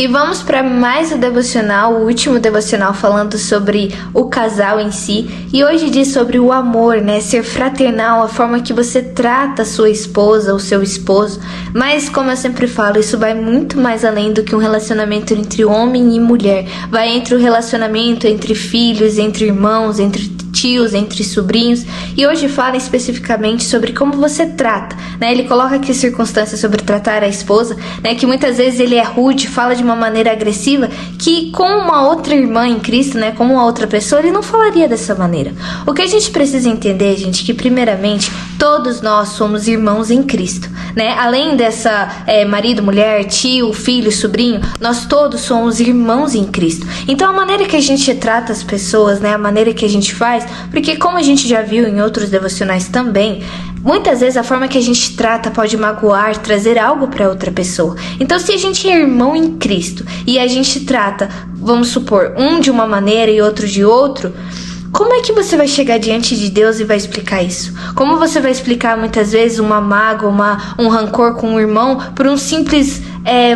E vamos para mais um devocional, o último devocional falando sobre o casal em si. E hoje diz sobre o amor, né? Ser fraternal, a forma que você trata a sua esposa ou seu esposo. Mas, como eu sempre falo, isso vai muito mais além do que um relacionamento entre homem e mulher. Vai entre o relacionamento entre filhos, entre irmãos, entre tios, entre sobrinhos. E hoje fala especificamente sobre como você trata, né? Ele coloca aqui circunstâncias sobre tratar a esposa, né? Que muitas vezes ele é rude, fala de uma maneira agressiva, que com uma outra irmã em Cristo, né? Como uma outra pessoa, ele não falaria dessa maneira. O que a gente precisa entender, gente, que primeiramente todos nós somos irmãos em Cristo, né? Além dessa marido, mulher, tio, filho, sobrinho, nós todos somos irmãos em Cristo. Então a maneira que a gente trata as pessoas, né? A maneira que a gente faz, porque como a gente já viu em outros devocionais também, muitas vezes a forma que a gente trata pode magoar, trazer algo para outra pessoa. Então se a gente é irmão em Cristo e a gente trata, vamos supor, um de uma maneira e outro de outro, como é que você vai chegar diante de Deus e vai explicar isso? Como você vai explicar muitas vezes uma mágoa, um rancor com um irmão por um simples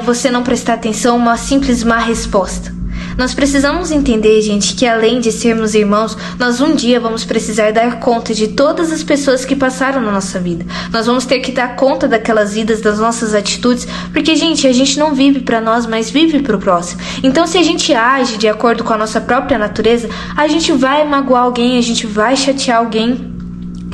você não prestar atenção, uma simples má resposta? Nós precisamos entender, gente, que além de sermos irmãos, nós um dia vamos precisar dar conta de todas as pessoas que passaram na nossa vida. Nós vamos ter que dar conta daquelas vidas, das nossas atitudes, porque, gente, a gente não vive para nós, mas vive para o próximo. Então, se a gente age de acordo com a nossa própria natureza, a gente vai magoar alguém, a gente vai chatear alguém.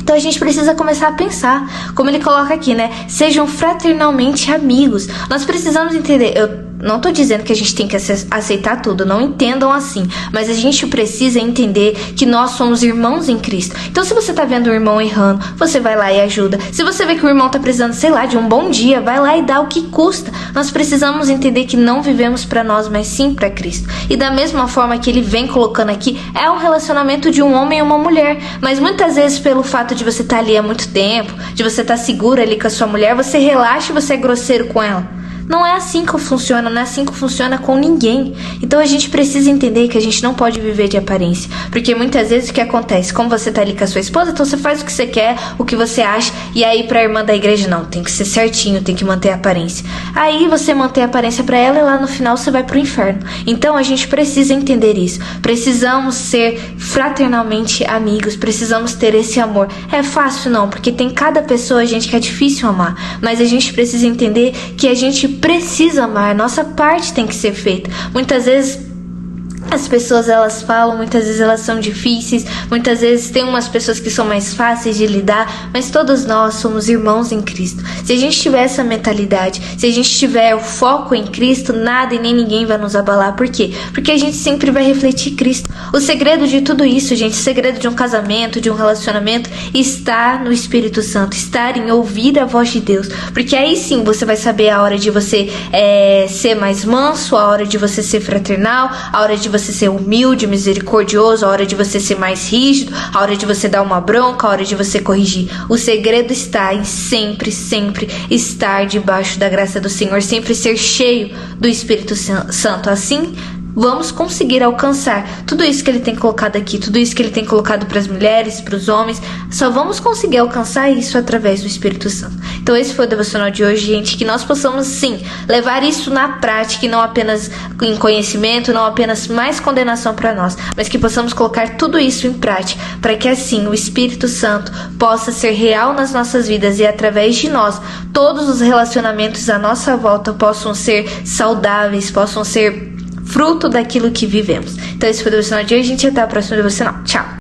Então a gente precisa começar a pensar, como ele coloca aqui, né? Sejam fraternalmente amigos. Nós precisamos entender, eu não tô dizendo que a gente tem que aceitar tudo, não entendam assim, mas a gente precisa entender que nós somos irmãos em Cristo. Então se você tá vendo o irmão errando, você vai lá e ajuda. Se você vê que o irmão tá precisando, sei lá, de um bom dia, vai lá e dá o que custa. Nós precisamos entender que não vivemos para nós, mas sim para Cristo. E da mesma forma que ele vem colocando aqui, é um relacionamento de um homem e uma mulher, mas muitas vezes pelo fato de você estar ali há muito tempo, de você estar seguro ali com a sua mulher, você relaxa e você é grosseiro com ela. Não é assim que funciona, não é assim que funciona com ninguém. Então a gente precisa entender que a gente não pode viver de aparência. Porque muitas vezes o que acontece? Como você tá ali com a sua esposa, então você faz o que você quer, o que você acha, e aí pra irmã da igreja, não, tem que ser certinho, tem que manter a aparência. Aí você mantém a aparência pra ela e lá no final você vai pro inferno. Então a gente precisa entender isso. Precisamos ser fraternalmente amigos, precisamos ter esse amor. É fácil não, porque tem cada pessoa, gente, que é difícil amar. Mas a gente precisa entender que a gente precisa amar, nossa parte tem que ser feita. Muitas vezes as pessoas elas falam, muitas vezes elas são difíceis, muitas vezes tem umas pessoas que são mais fáceis de lidar, mas todos nós somos irmãos em Cristo. Se a gente tiver essa mentalidade, se a gente tiver o foco em Cristo, nada e nem ninguém vai nos abalar. Por quê? Porque a gente sempre vai refletir Cristo. O segredo de tudo isso, gente, o segredo de um casamento, de um relacionamento, está no Espírito Santo, estar em ouvir a voz de Deus. Porque aí sim você vai saber a hora de você ser mais manso, a hora de você ser fraternal, a hora de você ser humilde, misericordioso, a hora de você ser mais rígido, a hora de você dar uma bronca, a hora de você corrigir. O segredo está em sempre estar debaixo da graça do Senhor, sempre ser cheio do Espírito Santo. Assim, vamos conseguir alcançar tudo isso que ele tem colocado aqui, tudo isso que ele tem colocado para as mulheres, para os homens. Só vamos conseguir alcançar isso através do Espírito Santo. Então esse foi o devocional de hoje, gente, que nós possamos sim levar isso na prática e não apenas em conhecimento, não apenas mais condenação para nós, mas que possamos colocar tudo isso em prática, para que assim o Espírito Santo possa ser real nas nossas vidas e através de nós, todos os relacionamentos à nossa volta possam ser saudáveis, possam ser fruto daquilo que vivemos. Então esse foi o devocional de hoje, gente. Até a próxima devocional. Tchau!